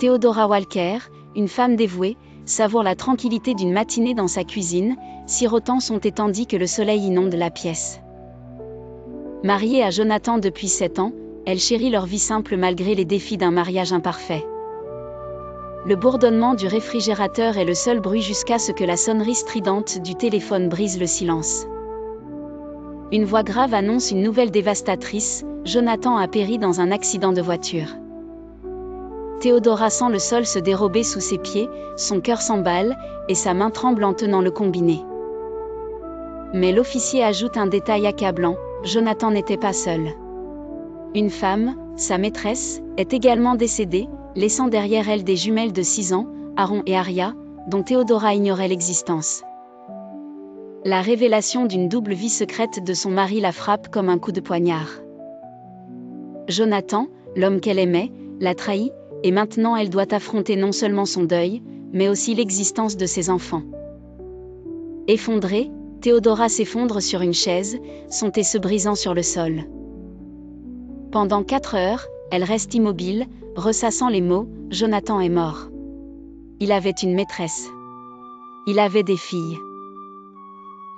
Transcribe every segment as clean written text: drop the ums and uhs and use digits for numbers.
Theodora Walker, une femme dévouée, savoure la tranquillité d'une matinée dans sa cuisine, sirotant son thé tandis que le soleil inonde la pièce. Mariée à Jonathan depuis 7 ans, elle chérit leur vie simple malgré les défis d'un mariage imparfait. Le bourdonnement du réfrigérateur est le seul bruit jusqu'à ce que la sonnerie stridente du téléphone brise le silence. Une voix grave annonce une nouvelle dévastatrice, Jonathan a péri dans un accident de voiture. Theodora sent le sol se dérober sous ses pieds, son cœur s'emballe, et sa main tremble en tenant le combiné. Mais l'officier ajoute un détail accablant, Jonathan n'était pas seul. Une femme, sa maîtresse, est également décédée, laissant derrière elle des jumelles de 6 ans, Aaron et Aria, dont Theodora ignorait l'existence. La révélation d'une double vie secrète de son mari la frappe comme un coup de poignard. Jonathan, l'homme qu'elle aimait, l'a trahi, et maintenant elle doit affronter non seulement son deuil, mais aussi l'existence de ses enfants. Effondrée, Theodora s'effondre sur une chaise, son thé se brisant sur le sol. Pendant 4 heures, elle reste immobile, ressassant les mots « Jonathan est mort ». Il avait une maîtresse. Il avait des filles.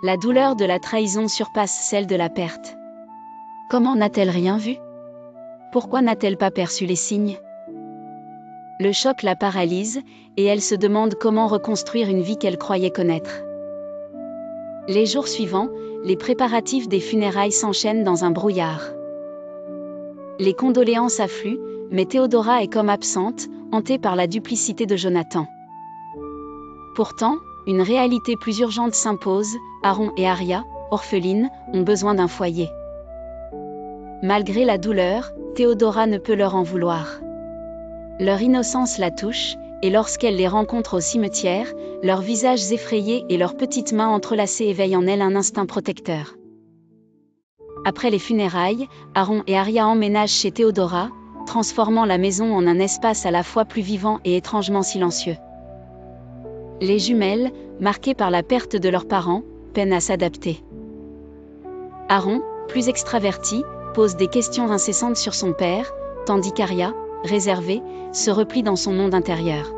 La douleur de la trahison surpasse celle de la perte. Comment n'a-t-elle rien vu? Pourquoi n'a-t-elle pas perçu les signes? Le choc la paralyse, et elle se demande comment reconstruire une vie qu'elle croyait connaître. Les jours suivants, les préparatifs des funérailles s'enchaînent dans un brouillard. Les condoléances affluent, mais Theodora est comme absente, hantée par la duplicité de Jonathan. Pourtant, une réalité plus urgente s'impose, Aaron et Aria, orphelines, ont besoin d'un foyer. Malgré la douleur, Theodora ne peut leur en vouloir. Leur innocence la touche, et lorsqu'elle les rencontre au cimetière, leurs visages effrayés et leurs petites mains entrelacées éveillent en elle un instinct protecteur. Après les funérailles, Aaron et Aria emménagent chez Theodora, transformant la maison en un espace à la fois plus vivant et étrangement silencieux. Les jumelles, marquées par la perte de leurs parents, peinent à s'adapter. Aaron, plus extraverti, pose des questions incessantes sur son père, tandis qu'Aria, réservée, se replie dans son monde intérieur.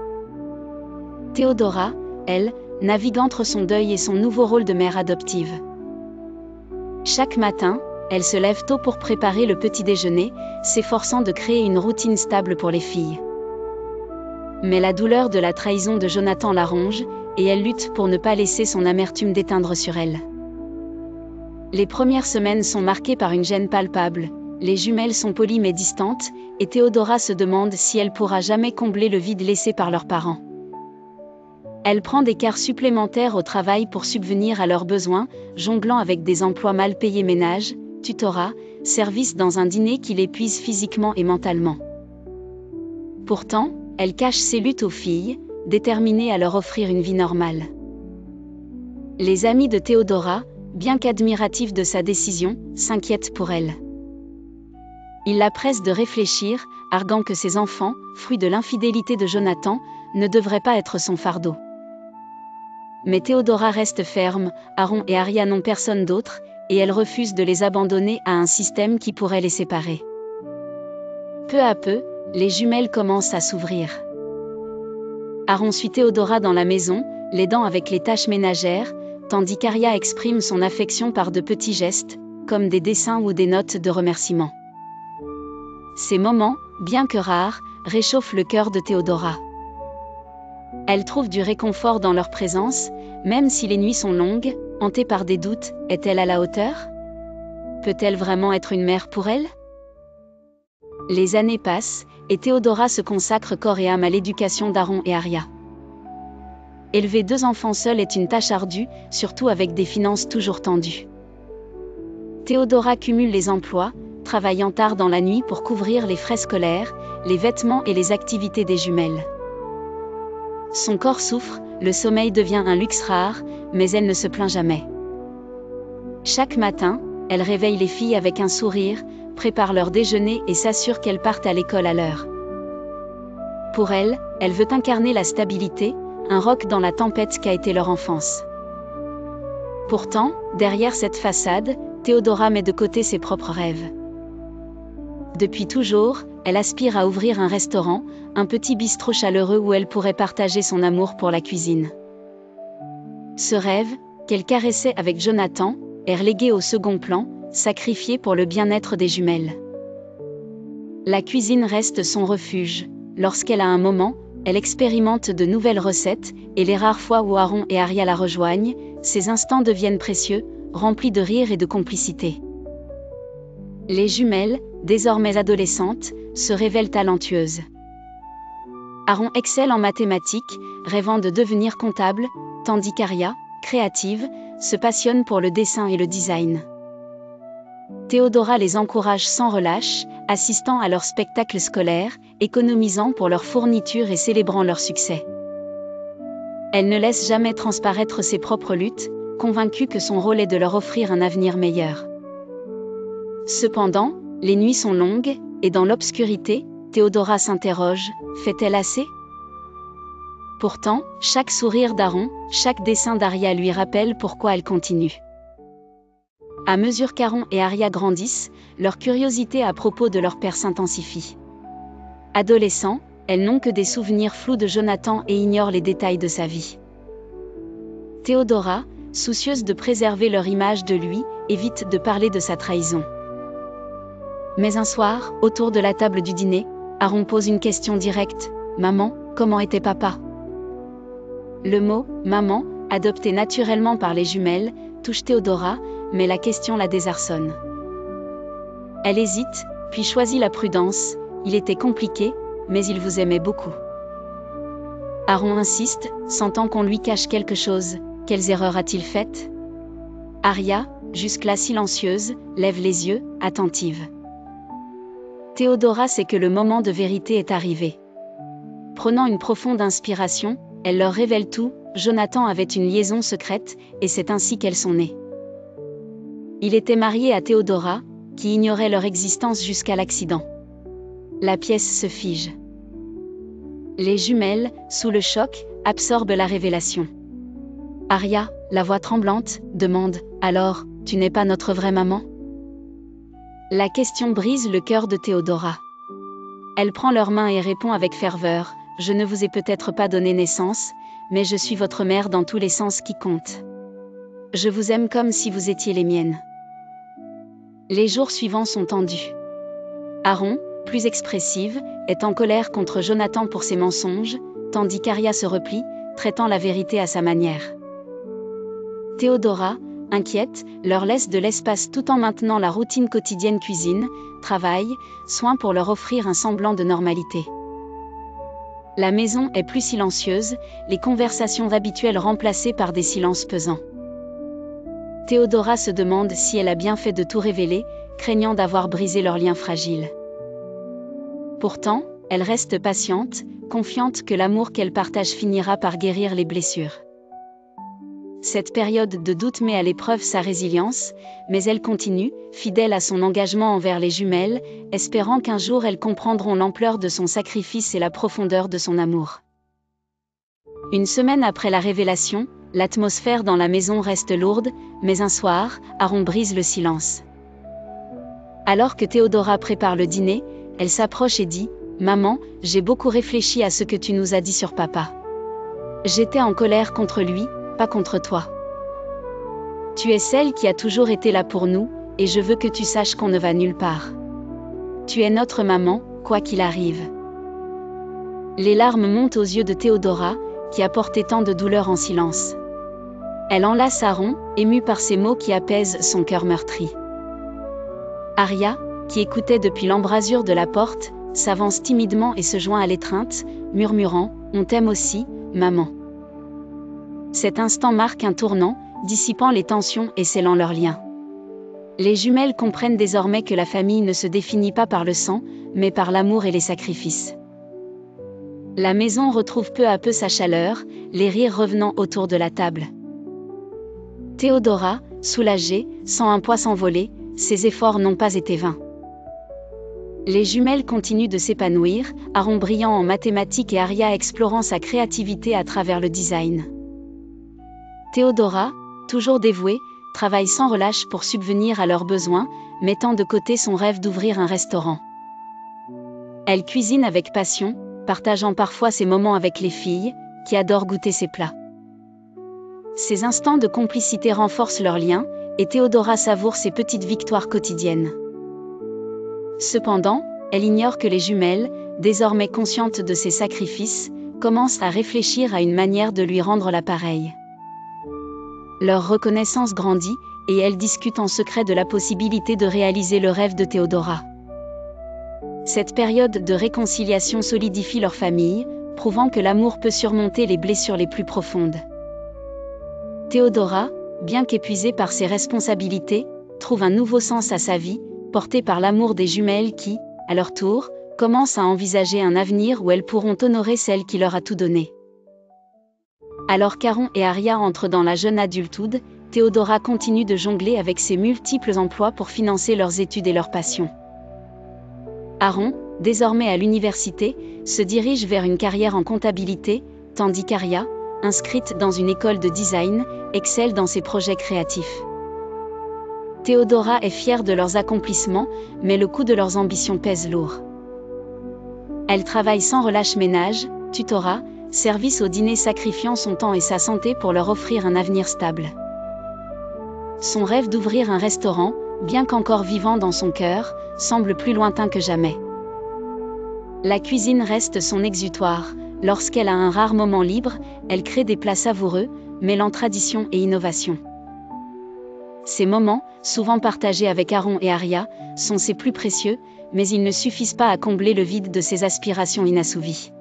Theodora, elle, navigue entre son deuil et son nouveau rôle de mère adoptive. Chaque matin, elle se lève tôt pour préparer le petit déjeuner, s'efforçant de créer une routine stable pour les filles. Mais la douleur de la trahison de Jonathan la ronge, et elle lutte pour ne pas laisser son amertume déteindre sur elle. Les premières semaines sont marquées par une gêne palpable, les jumelles sont polies mais distantes, et Theodora se demande si elle pourra jamais combler le vide laissé par leurs parents. Elle prend des quarts supplémentaires au travail pour subvenir à leurs besoins, jonglant avec des emplois mal payés, ménage, tutorat, service dans un dîner qui l'épuise physiquement et mentalement. Pourtant, elle cache ses luttes aux filles, déterminée à leur offrir une vie normale. Les amis de Theodora, bien qu'admiratifs de sa décision, s'inquiètent pour elle. Ils la pressent de réfléchir, arguant que ses enfants, fruits de l'infidélité de Jonathan, ne devraient pas être son fardeau. Mais Theodora reste ferme, Aaron et Aria n'ont personne d'autre, et elle refuse de les abandonner à un système qui pourrait les séparer. Peu à peu, les jumelles commencent à s'ouvrir. Aaron suit Theodora dans la maison, l'aidant avec les tâches ménagères, tandis qu'Aria exprime son affection par de petits gestes, comme des dessins ou des notes de remerciement. Ces moments, bien que rares, réchauffent le cœur de Theodora. Elle trouve du réconfort dans leur présence, même si les nuits sont longues, hantée par des doutes, est-elle à la hauteur? Peut-elle vraiment être une mère pour elle? Les années passent, et Theodora se consacre corps et âme à l'éducation d'Aaron et Aria. Élever 2 enfants seuls est une tâche ardue, surtout avec des finances toujours tendues. Theodora cumule les emplois, travaillant tard dans la nuit pour couvrir les frais scolaires, les vêtements et les activités des jumelles. Son corps souffre, le sommeil devient un luxe rare, mais elle ne se plaint jamais. Chaque matin, elle réveille les filles avec un sourire, prépare leur déjeuner et s'assure qu'elles partent à l'école à l'heure. Pour elle, elle veut incarner la stabilité, un roc dans la tempête qu'a été leur enfance. Pourtant, derrière cette façade, Theodora met de côté ses propres rêves. Depuis toujours, elle aspire à ouvrir un restaurant, un petit bistrot chaleureux où elle pourrait partager son amour pour la cuisine. Ce rêve, qu'elle caressait avec Jonathan, est relégué au second plan, sacrifié pour le bien-être des jumelles. La cuisine reste son refuge. Lorsqu'elle a un moment, elle expérimente de nouvelles recettes, et les rares fois où Aaron et Aria la rejoignent, ces instants deviennent précieux, remplis de rire et de complicité. Les jumelles, désormais adolescentes, se révèlent talentueuses. Aaron excelle en mathématiques, rêvant de devenir comptable, tandis qu'Aria, créative, se passionne pour le dessin et le design. Théodora les encourage sans relâche, assistant à leurs spectacles scolaires, économisant pour leurs fournitures et célébrant leur succès. Elle ne laisse jamais transparaître ses propres luttes, convaincue que son rôle est de leur offrir un avenir meilleur. Cependant, les nuits sont longues, et dans l'obscurité, Théodora s'interroge, fait-elle assez ? Pourtant, chaque sourire d'Aaron, chaque dessin d'Aria lui rappelle pourquoi elle continue. À mesure qu'Aaron et Aria grandissent, leur curiosité à propos de leur père s'intensifie. Adolescents, elles n'ont que des souvenirs flous de Jonathan et ignorent les détails de sa vie. Théodora, soucieuse de préserver leur image de lui, évite de parler de sa trahison. Mais un soir, autour de la table du dîner, Aaron pose une question directe. « Maman, comment était papa ?» Le mot « maman », adopté naturellement par les jumelles, touche Théodora, mais la question la désarçonne. Elle hésite, puis choisit la prudence. Il était compliqué, mais il vous aimait beaucoup. Aaron insiste, sentant qu'on lui cache quelque chose. Quelles erreurs a-t-il faites ? Aria, jusque-là silencieuse, lève les yeux, attentive. Théodora sait que le moment de vérité est arrivé. Prenant une profonde inspiration, elle leur révèle tout. Jonathan avait une liaison secrète, et c'est ainsi qu'elles sont nées. Il était marié à Théodora, qui ignorait leur existence jusqu'à l'accident. La pièce se fige. Les jumelles, sous le choc, absorbent la révélation. Aria, la voix tremblante, demande « Alors, tu n'es pas notre vraie maman ?» La question brise le cœur de Théodora. Elle prend leurs mains et répond avec ferveur « Je ne vous ai peut-être pas donné naissance, mais je suis votre mère dans tous les sens qui comptent. Je vous aime comme si vous étiez les miennes. » Les jours suivants sont tendus. Aaron, plus expressive, est en colère contre Jonathan pour ses mensonges, tandis qu'Aria se replie, traitant la vérité à sa manière. Théodora, inquiète, leur laisse de l'espace tout en maintenant la routine quotidienne cuisine, travail, soins pour leur offrir un semblant de normalité. La maison est plus silencieuse, les conversations habituelles remplacées par des silences pesants. Théodora se demande si elle a bien fait de tout révéler, craignant d'avoir brisé leur lien fragile. Pourtant, elle reste patiente, confiante que l'amour qu'elle partage finira par guérir les blessures. Cette période de doute met à l'épreuve sa résilience, mais elle continue, fidèle à son engagement envers les jumelles, espérant qu'un jour elles comprendront l'ampleur de son sacrifice et la profondeur de son amour. Une semaine après la révélation, l'atmosphère dans la maison reste lourde, mais un soir, Aaron brise le silence. Alors que Théodora prépare le dîner, elle s'approche et dit « Maman, j'ai beaucoup réfléchi à ce que tu nous as dit sur papa. J'étais en colère contre lui, pas contre toi. Tu es celle qui a toujours été là pour nous, et je veux que tu saches qu'on ne va nulle part. Tu es notre maman, quoi qu'il arrive. » Les larmes montent aux yeux de Théodora, qui a porté tant de douleur en silence. Elle enlace Aaron, émue par ces mots qui apaisent son cœur meurtri. Aria, qui écoutait depuis l'embrasure de la porte, s'avance timidement et se joint à l'étreinte, murmurant « On t'aime aussi, maman. » Cet instant marque un tournant, dissipant les tensions et scellant leurs liens. Les jumelles comprennent désormais que la famille ne se définit pas par le sang, mais par l'amour et les sacrifices. La maison retrouve peu à peu sa chaleur, les rires revenant autour de la table. Théodora, soulagée, sent un poids s'envoler, ses efforts n'ont pas été vains. Les jumelles continuent de s'épanouir, Aaron brillant en mathématiques et Aria explorant sa créativité à travers le design. Théodora, toujours dévouée, travaille sans relâche pour subvenir à leurs besoins, mettant de côté son rêve d'ouvrir un restaurant. Elle cuisine avec passion, partageant parfois ses moments avec les filles, qui adorent goûter ses plats. Ces instants de complicité renforcent leur lien, et Théodora savoure ses petites victoires quotidiennes. Cependant, elle ignore que les jumelles, désormais conscientes de ses sacrifices, commencent à réfléchir à une manière de lui rendre l'appareil. Leur reconnaissance grandit, et elles discutent en secret de la possibilité de réaliser le rêve de Théodora. Cette période de réconciliation solidifie leur famille, prouvant que l'amour peut surmonter les blessures les plus profondes. Théodora, bien qu'épuisée par ses responsabilités, trouve un nouveau sens à sa vie, portée par l'amour des jumelles qui, à leur tour, commencent à envisager un avenir où elles pourront honorer celle qui leur a tout donné. Alors qu'Aaron et Aria entrent dans la jeune adulthood, Théodora continue de jongler avec ses multiples emplois pour financer leurs études et leurs passions. Aaron, désormais à l'université, se dirige vers une carrière en comptabilité, tandis qu'Aria, inscrite dans une école de design, excelle dans ses projets créatifs. Théodora est fière de leurs accomplissements, mais le coût de leurs ambitions pèse lourd. Elle travaille sans relâche ménage, tutorat, service au dîner sacrifiant son temps et sa santé pour leur offrir un avenir stable. Son rêve d'ouvrir un restaurant, bien qu'encore vivant dans son cœur, semble plus lointain que jamais. La cuisine reste son exutoire. Lorsqu'elle a un rare moment libre, elle crée des plats savoureux, mêlant tradition et innovation. Ces moments, souvent partagés avec Aaron et Aria, sont ses plus précieux, mais ils ne suffisent pas à combler le vide de ses aspirations inassouvies.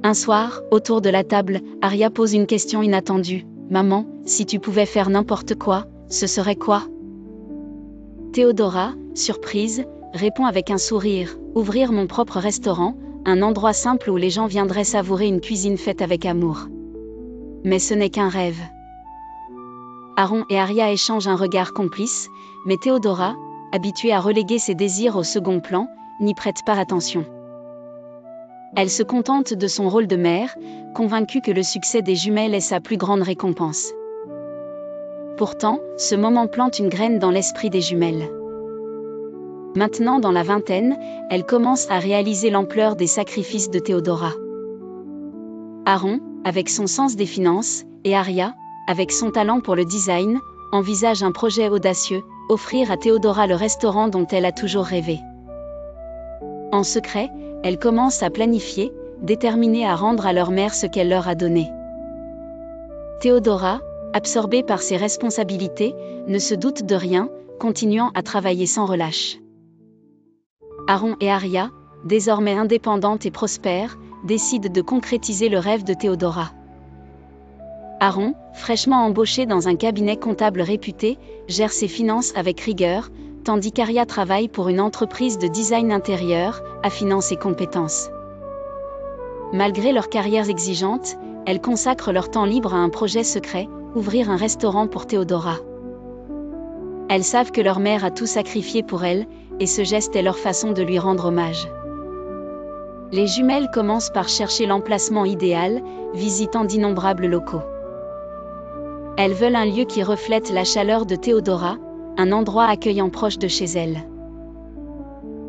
Un soir, autour de la table, Aria pose une question inattendue. « Maman, si tu pouvais faire n'importe quoi, ce serait quoi ?» Théodora, surprise, répond avec un sourire. « Ouvrir mon propre restaurant, un endroit simple où les gens viendraient savourer une cuisine faite avec amour. » Mais ce n'est qu'un rêve. Aaron et Aria échangent un regard complice, mais Théodora, habituée à reléguer ses désirs au second plan, n'y prête pas attention. Elle se contente de son rôle de mère, convaincue que le succès des jumelles est sa plus grande récompense. Pourtant, ce moment plante une graine dans l'esprit des jumelles. Maintenant dans la vingtaine, elle commence à réaliser l'ampleur des sacrifices de Théodora. Aaron, avec son sens des finances, et Aria, avec son talent pour le design, envisagent un projet audacieux, offrir à Théodora le restaurant dont elle a toujours rêvé. En secret, elles commencent à planifier, déterminées à rendre à leur mère ce qu'elle leur a donné. Théodora, absorbée par ses responsabilités, ne se doute de rien, continuant à travailler sans relâche. Aaron et Aria, désormais indépendantes et prospères, décident de concrétiser le rêve de Théodora. Aaron, fraîchement embauché dans un cabinet comptable réputé, gère ses finances avec rigueur, tandis qu'Aria travaille pour une entreprise de design intérieur, affinant ses compétences. Malgré leurs carrières exigeantes, elles consacrent leur temps libre à un projet secret, ouvrir un restaurant pour Théodora. Elles savent que leur mère a tout sacrifié pour elle, et ce geste est leur façon de lui rendre hommage. Les jumelles commencent par chercher l'emplacement idéal, visitant d'innombrables locaux. Elles veulent un lieu qui reflète la chaleur de Théodora, un endroit accueillant proche de chez elles.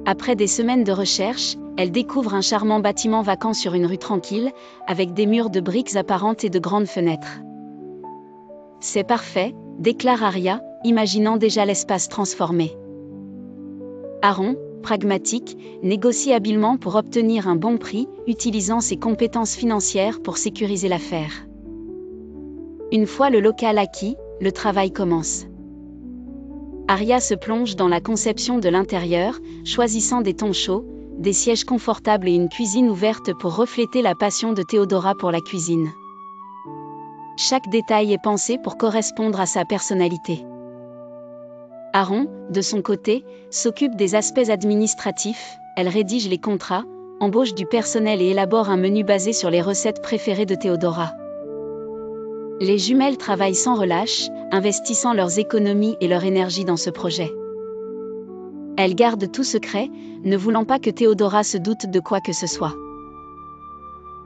Après des semaines de recherche, elles découvrent un charmant bâtiment vacant sur une rue tranquille, avec des murs de briques apparentes et de grandes fenêtres. « C'est parfait », déclare Aria, imaginant déjà l'espace transformé. Aaron, pragmatique, négocie habilement pour obtenir un bon prix, utilisant ses compétences financières pour sécuriser l'affaire. Une fois le local acquis, le travail commence. Aria se plonge dans la conception de l'intérieur, choisissant des tons chauds, des sièges confortables et une cuisine ouverte pour refléter la passion de Théodora pour la cuisine. Chaque détail est pensé pour correspondre à sa personnalité. Aaron, de son côté, s'occupe des aspects administratifs, elle rédige les contrats, embauche du personnel et élabore un menu basé sur les recettes préférées de Théodora. Les jumelles travaillent sans relâche, investissant leurs économies et leur énergie dans ce projet. Elles gardent tout secret, ne voulant pas que Théodora se doute de quoi que ce soit.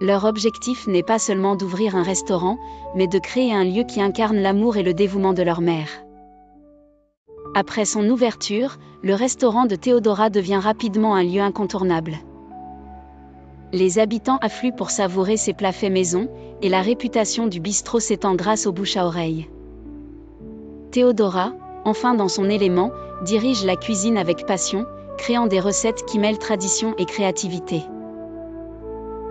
Leur objectif n'est pas seulement d'ouvrir un restaurant, mais de créer un lieu qui incarne l'amour et le dévouement de leur mère. Après son ouverture, le restaurant de Théodora devient rapidement un lieu incontournable. Les habitants affluent pour savourer ses plats faits maison, et la réputation du bistrot s'étend grâce au bouche à oreille. Théodora, enfin dans son élément, dirige la cuisine avec passion, créant des recettes qui mêlent tradition et créativité.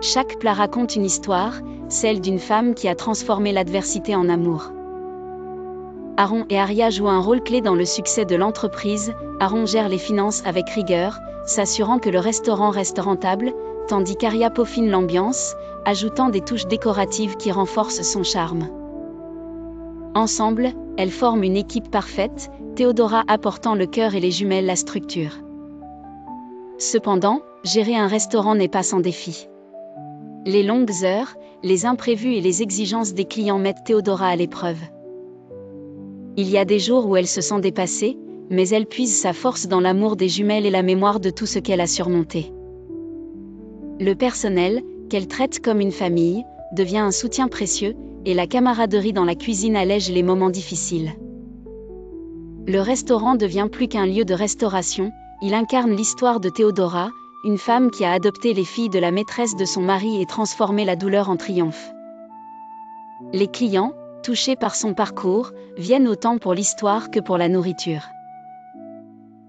Chaque plat raconte une histoire, celle d'une femme qui a transformé l'adversité en amour. Aaron et Aria jouent un rôle clé dans le succès de l'entreprise. Aaron gère les finances avec rigueur, s'assurant que le restaurant reste rentable, tandis qu'Aria peaufine l'ambiance, ajoutant des touches décoratives qui renforcent son charme. Ensemble, elles forment une équipe parfaite, Théodora apportant le cœur et les jumelles la structure. Cependant, gérer un restaurant n'est pas sans défi. Les longues heures, les imprévus et les exigences des clients mettent Théodora à l'épreuve. Il y a des jours où elle se sent dépassée, mais elle puise sa force dans l'amour des jumelles et la mémoire de tout ce qu'elle a surmonté. Le personnel, qu'elle traite comme une famille, devient un soutien précieux, et la camaraderie dans la cuisine allège les moments difficiles. Le restaurant devient plus qu'un lieu de restauration, il incarne l'histoire de Théodora, une femme qui a adopté les filles de la maîtresse de son mari et transformé la douleur en triomphe. Les clients, touchés par son parcours, viennent autant pour l'histoire que pour la nourriture.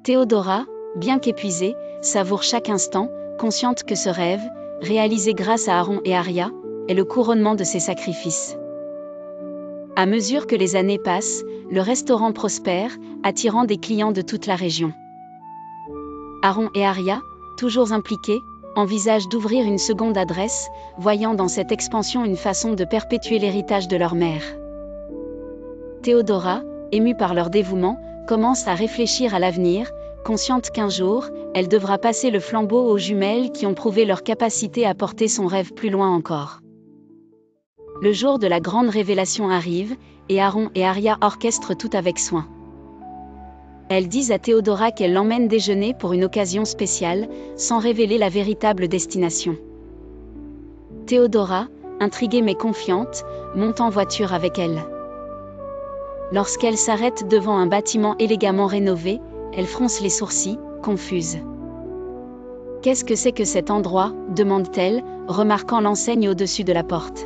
Théodora, bien qu'épuisée, savoure chaque instant, consciente que ce rêve, réalisé grâce à Aaron et Aria, est le couronnement de ses sacrifices. À mesure que les années passent, le restaurant prospère, attirant des clients de toute la région. Aaron et Aria, toujours impliqués, envisagent d'ouvrir une seconde adresse, voyant dans cette expansion une façon de perpétuer l'héritage de leur mère. Théodora, émue par leur dévouement, commence à réfléchir à l'avenir, consciente qu'un jour, elle devra passer le flambeau aux jumelles qui ont prouvé leur capacité à porter son rêve plus loin encore. Le jour de la grande révélation arrive, et Aaron et Aria orchestrent tout avec soin. Elles disent à Théodora qu'elle l'emmène déjeuner pour une occasion spéciale, sans révéler la véritable destination. Théodora, intriguée mais confiante, monte en voiture avec elle. Lorsqu'elle s'arrête devant un bâtiment élégamment rénové, elle fronce les sourcils, confuse. « Qu'est-ce que c'est que cet endroit ?» demande-t-elle, remarquant l'enseigne au-dessus de la porte.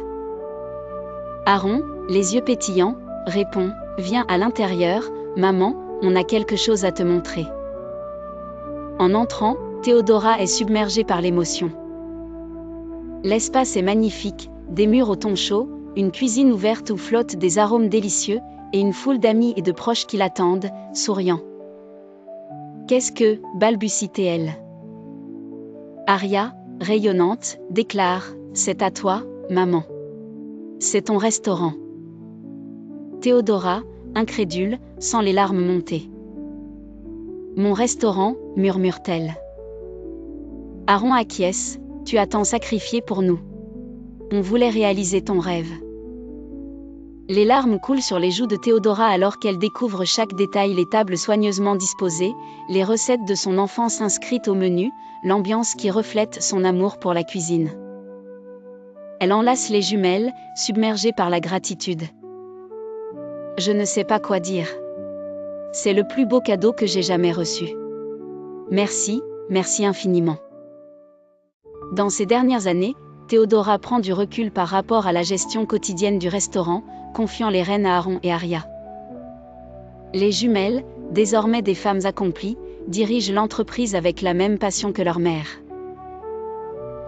Aaron, les yeux pétillants, répond « Viens à l'intérieur, maman, on a quelque chose à te montrer. » En entrant, Théodora est submergée par l'émotion. L'espace est magnifique, des murs au ton chaud, une cuisine ouverte où flottent des arômes délicieux, et une foule d'amis et de proches qui l'attendent, souriant. « Qu'est-ce que » balbutie-t-elle. Aria, rayonnante, déclare « C'est à toi, maman. C'est ton restaurant. » Théodora, incrédule, sent les larmes monter. « Mon restaurant » murmure-t-elle. Aaron acquiesce, « Tu as tant sacrifié pour nous. On voulait réaliser ton rêve. » Les larmes coulent sur les joues de Théodora alors qu'elle découvre chaque détail, les tables soigneusement disposées, les recettes de son enfance inscrites au menu, l'ambiance qui reflète son amour pour la cuisine. Elle enlace les jumelles, submergée par la gratitude. « Je ne sais pas quoi dire. C'est le plus beau cadeau que j'ai jamais reçu. Merci, merci infiniment. » Dans ces dernières années, Théodora prend du recul par rapport à la gestion quotidienne du restaurant, confiant les rênes à Aaron et Aria. Les jumelles, désormais des femmes accomplies, dirigent l'entreprise avec la même passion que leur mère.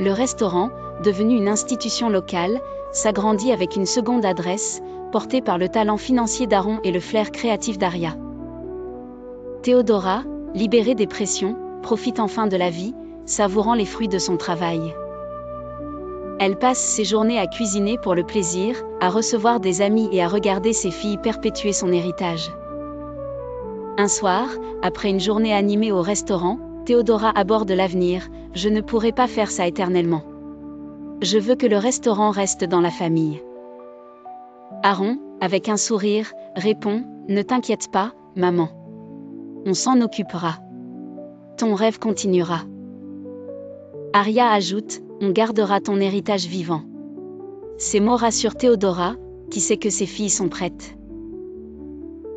Le restaurant, devenu une institution locale, s'agrandit avec une seconde adresse, portée par le talent financier d'Aaron et le flair créatif d'Aria. Théodora, libérée des pressions, profite enfin de la vie, savourant les fruits de son travail. Elle passe ses journées à cuisiner pour le plaisir, à recevoir des amis et à regarder ses filles perpétuer son héritage. Un soir, après une journée animée au restaurant, Théodora aborde l'avenir. « Je ne pourrai pas faire ça éternellement. Je veux que le restaurant reste dans la famille. » Aaron, avec un sourire, répond « Ne t'inquiète pas, maman. On s'en occupera. Ton rêve continuera. » Aria ajoute « On gardera ton héritage vivant. » Ces mots rassurent Théodora, qui sait que ses filles sont prêtes.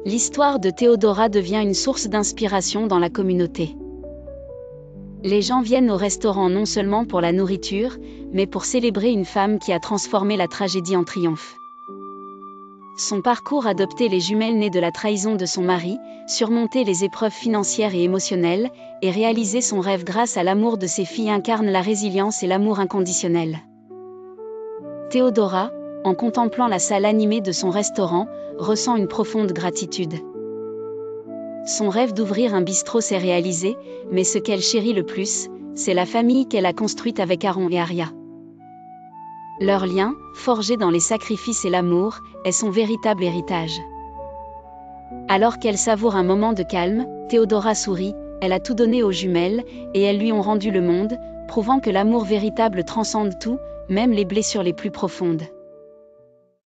L'histoire de Théodora devient une source d'inspiration dans la communauté. Les gens viennent au restaurant non seulement pour la nourriture, mais pour célébrer une femme qui a transformé la tragédie en triomphe. Son parcours, adopter les jumelles nées de la trahison de son mari, surmonter les épreuves financières et émotionnelles, et réaliser son rêve grâce à l'amour de ses filles incarne la résilience et l'amour inconditionnel. Théodora, en contemplant la salle animée de son restaurant, ressent une profonde gratitude. Son rêve d'ouvrir un bistrot s'est réalisé, mais ce qu'elle chérit le plus, c'est la famille qu'elle a construite avec Aaron et Aria. Leur lien, forgé dans les sacrifices et l'amour, est son véritable héritage. Alors qu'elle savoure un moment de calme, Théodora sourit, elle a tout donné aux jumelles, et elles lui ont rendu le monde, prouvant que l'amour véritable transcende tout, même les blessures les plus profondes.